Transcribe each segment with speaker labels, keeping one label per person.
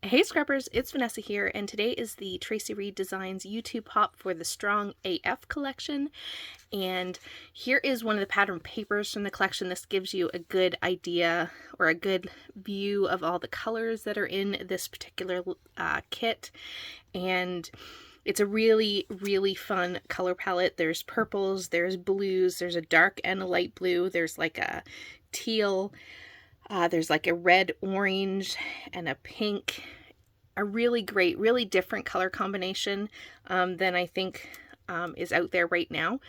Speaker 1: Hey Scrubbers, it's Vanessa here, and today is the Traci Reed Designs YouTube Pop for the Strong AF collection. And here is one of the pattern papers from the collection. This gives you a good idea or a good view of all the colors that are in this particular kit. And it's a really, really fun color palette. There's purples, there's blues, there's a dark and a light blue, there's like a teal, there's like a red, orange, and a pink. A really great, really different color combination than I think is out there right now.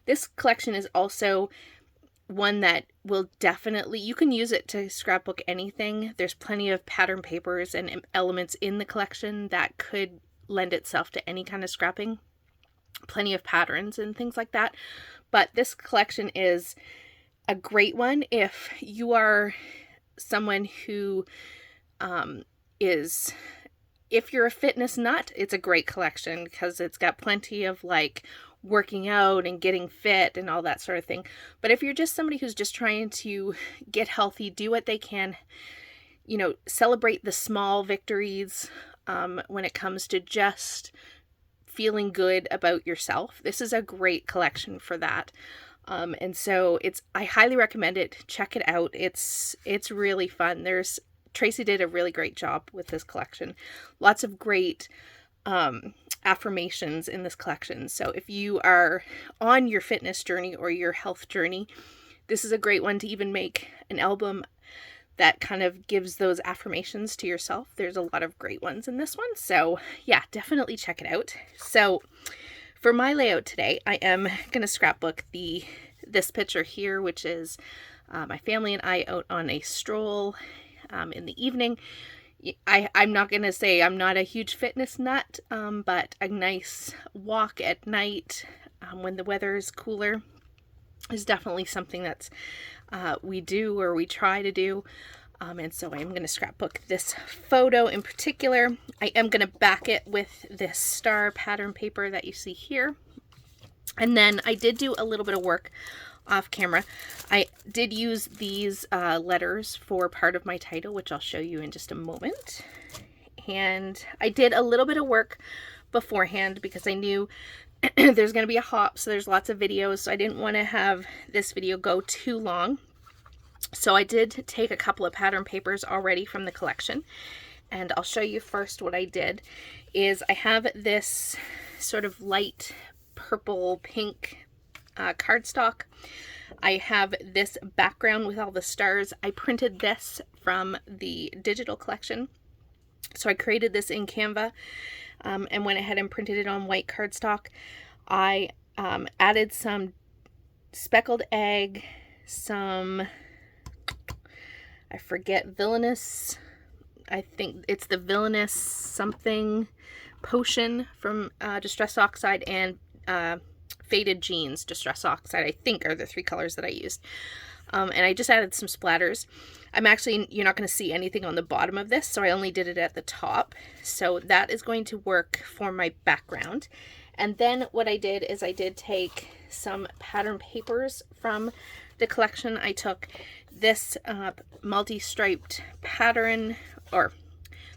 Speaker 1: This collection is also one that will definitely, you can use it to scrapbook anything. There's plenty of pattern papers and elements in the collection that could lend itself to any kind of scrapping. Plenty of patterns and things like that. But this collection is a great one if you are someone who if you're a fitness nut, it's a great collection because it's got plenty of like working out and getting fit and all that sort of thing. But if you're just somebody who's just trying to get healthy, do what they can, you know, celebrate the small victories when it comes to just feeling good about yourself, this is a great collection for that. And so I highly recommend it. Check it out. It's really fun. Traci did a really great job with this collection. Lots of great affirmations in this collection. So if you are on your fitness journey or your health journey, this is a great one to even make an album that kind of gives those affirmations to yourself. There's a lot of great ones in this one. So yeah, definitely check it out. So for my layout today, I am going to scrapbook this picture here, which is my family and I out on a stroll in the evening. I'm not going to say I'm not a huge fitness nut, but a nice walk at night when the weather is cooler is definitely something that's we do or we try to do. And so I'm going to scrapbook this photo in particular. I am going to back it with this star pattern paper that you see here. And then I did do a little bit of work off camera. I did use these letters for part of my title, which I'll show you in just a moment. And I did a little bit of work beforehand because I knew there's going to be a hop, so there's lots of videos, so I didn't want to have this video go too long. So I did take a couple of pattern papers already from the collection, and I'll show you first what I did. Is I have this sort of light purple pink cardstock. I have this background with all the stars. I printed this from the digital collection. So I created this in Canva and went ahead and printed it on white cardstock. I added some speckled egg, some, I forget, villainous, I think it's the villainous something potion from Distress Oxide, and Faded Jeans Distress Oxide, I think, are the three colors that I used. And I just added some splatters. You're not going to see anything on the bottom of this, so I only did it at the top. So that is going to work for my background. And then what I did is I did take some pattern papers from the collection. I took this multi-striped pattern, or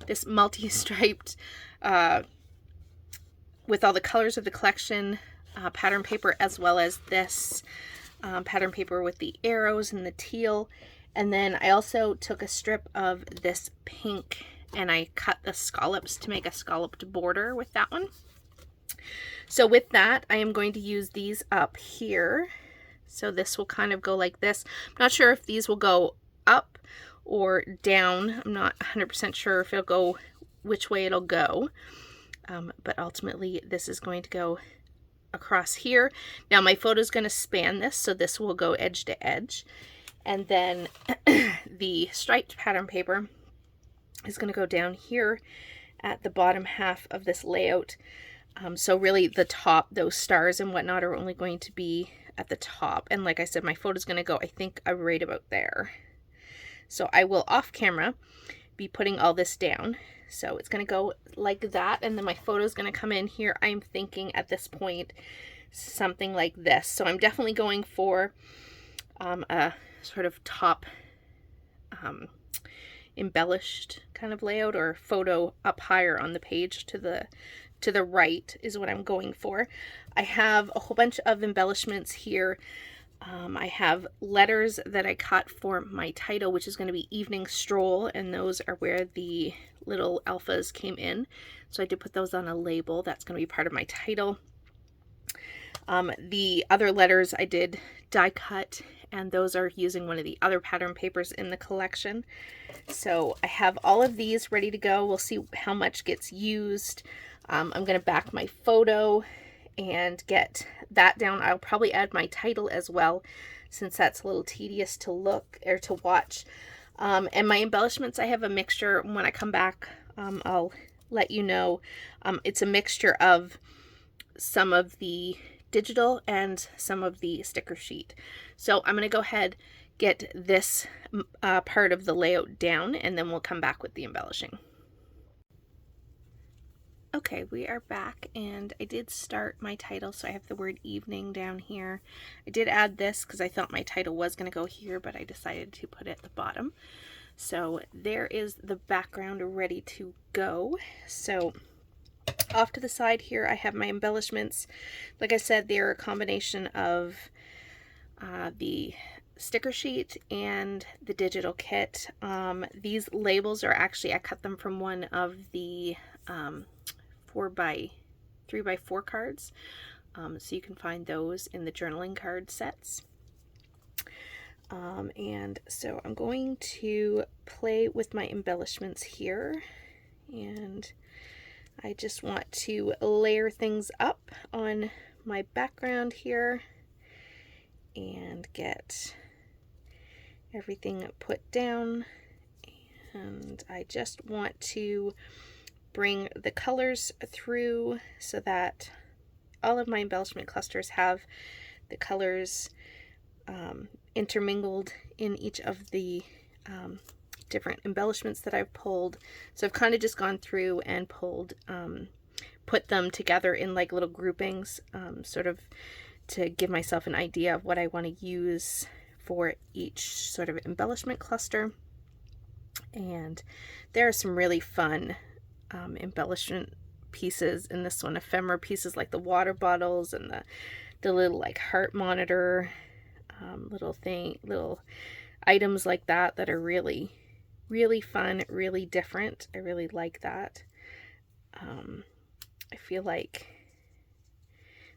Speaker 1: this multi-striped with all the colors of the collection pattern paper, as well as this pattern paper with the arrows and the teal. And then I also took a strip of this pink and I cut the scallops to make a scalloped border with that one. So with that, I am going to use these up here. So this will kind of go like this. I'm not sure if these will go up or down. I'm not 100% sure if it'll go, which way it'll go. But ultimately this is going to go across here. Now my photo is going to span this, so this will go edge to edge. And then the striped pattern paper is going to go down here at the bottom half of this layout. So really the top, those stars and whatnot, are only going to be at the top. And like I said, my photo is going to go, I think, right about there. So I will off camera be putting all this down. So it's going to go like that, and then my photo is going to come in here. I'm thinking at this point something like this. So I'm definitely going for a sort of top embellished kind of layout or photo up higher on the page to the right is what I'm going for. I have a whole bunch of embellishments here. I have letters that I cut for my title, which is going to be Evening Stroll, and those are where the little alphas came in. So I did put those on a label. That's going to be part of my title. The other letters I did die cut, and those are using one of the other pattern papers in the collection. So I have all of these ready to go. We'll see how much gets used. I'm going to back my photo and get that down. I'll probably add my title as well, since that's a little tedious to look or to watch. And my embellishments, I have a mixture. When I come back, I'll let you know. It's a mixture of some of the digital and some of the sticker sheet. So I'm going to go ahead, get this part of the layout down, and then we'll come back with the embellishing. Okay, we are back, and I did start my title, so I have the word evening down here. I did add this because I thought my title was going to go here, but I decided to put it at the bottom. So there is the background ready to go. So off to the side here, I have my embellishments. Like I said, they're a combination of the sticker sheet and the digital kit. These labels are actually, I cut them from one of the 3x4 cards. So you can find those in the journaling card sets. And so I'm going to play with my embellishments here, and I just want to layer things up on my background here and get everything put down. And I just want to bring the colors through so that all of my embellishment clusters have the colors intermingled in each of the different embellishments that I've pulled. So I've kind of just gone through and pulled, put them together in like little groupings, sort of to give myself an idea of what I want to use for each sort of embellishment cluster. And there are some really fun embellishment pieces in this one, ephemera pieces like the water bottles and the little like heart monitor, little items like that are really, really fun, really different. I really like that. I feel like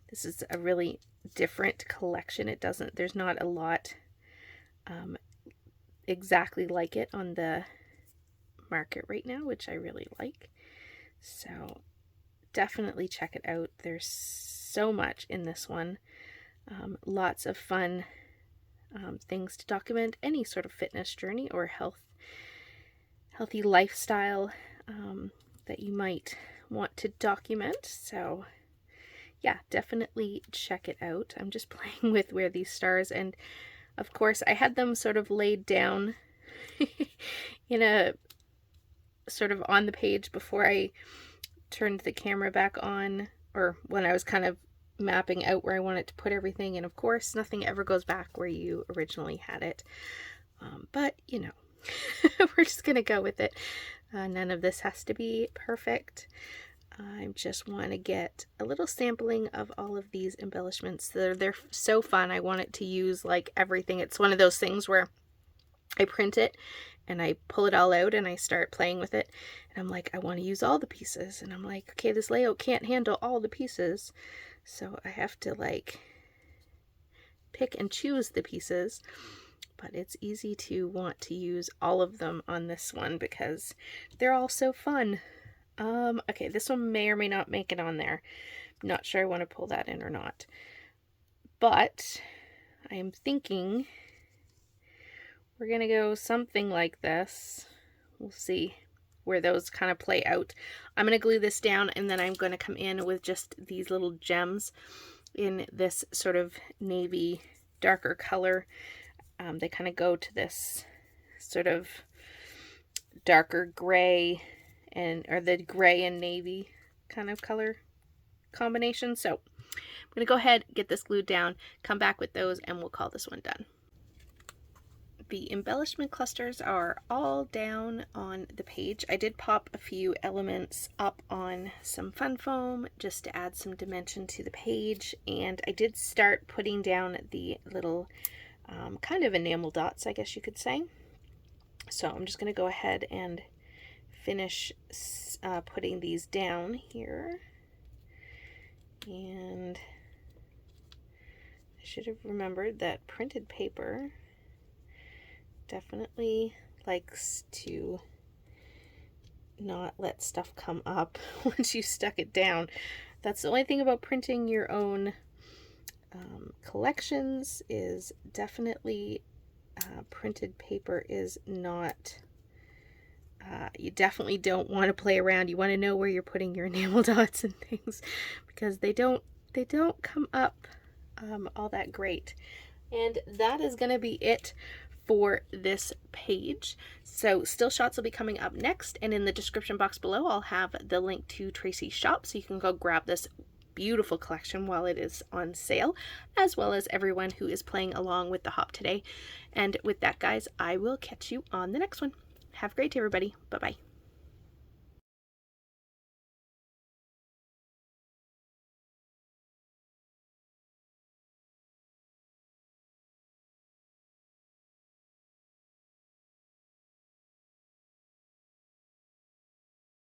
Speaker 1: this is a really different collection. There's not a lot exactly like it on the market right now, which I really like. So definitely check it out. There's so much in this one. Lots of fun things to document any sort of fitness journey or healthy lifestyle that you might want to document. So yeah, definitely check it out. I'm just playing with where these stars, and of course I had them sort of laid down in a sort of on the page before I turned the camera back on, or when I was kind of mapping out where I wanted to put everything. And of course nothing ever goes back where you originally had it, but you know, we're just gonna go with it. None of this has to be perfect. I just want to get a little sampling of all of these embellishments. They're so fun. I want it to use like everything. It's one of those things where I print it and I pull it all out and I start playing with it, and I'm like, I want to use all the pieces, and I'm like, okay, this layout can't handle all the pieces, so I have to like pick and choose the pieces. But it's easy to want to use all of them on this one because they're all so fun. Okay, this one may or may not make it on there. I'm not sure I want to pull that in or not, but I am thinking we're gonna go something like this. We'll see where those kind of play out. I'm gonna glue this down, and then I'm gonna come in with just these little gems in this sort of navy darker color. They kind of go to this sort of darker gray or the gray and navy kind of color combination. So I'm going to go ahead, get this glued down, come back with those, and we'll call this one done. the embellishment clusters are all down on the page. I did pop a few elements up on some fun foam just to add some dimension to the page, and I did start putting down the little kind of enamel dots, I guess you could say. So I'm just going to go ahead and finish putting these down here. And I should have remembered that printed paper definitely likes to not let stuff come up once you stuck it down. That's the only thing about printing your own collections, is definitely printed paper is not, you definitely don't want to play around. You want to know where you're putting your enamel dots and things, because they don't come up all that great. And that is going to be it for this page. So still shots will be coming up next, and in the description box below I'll have the link to Traci's shop, so you can go grab this beautiful collection while it is on sale, as well as everyone who is playing along with the hop today. And with that, guys, I will catch you on the next one. Have a great day, everybody. Bye bye.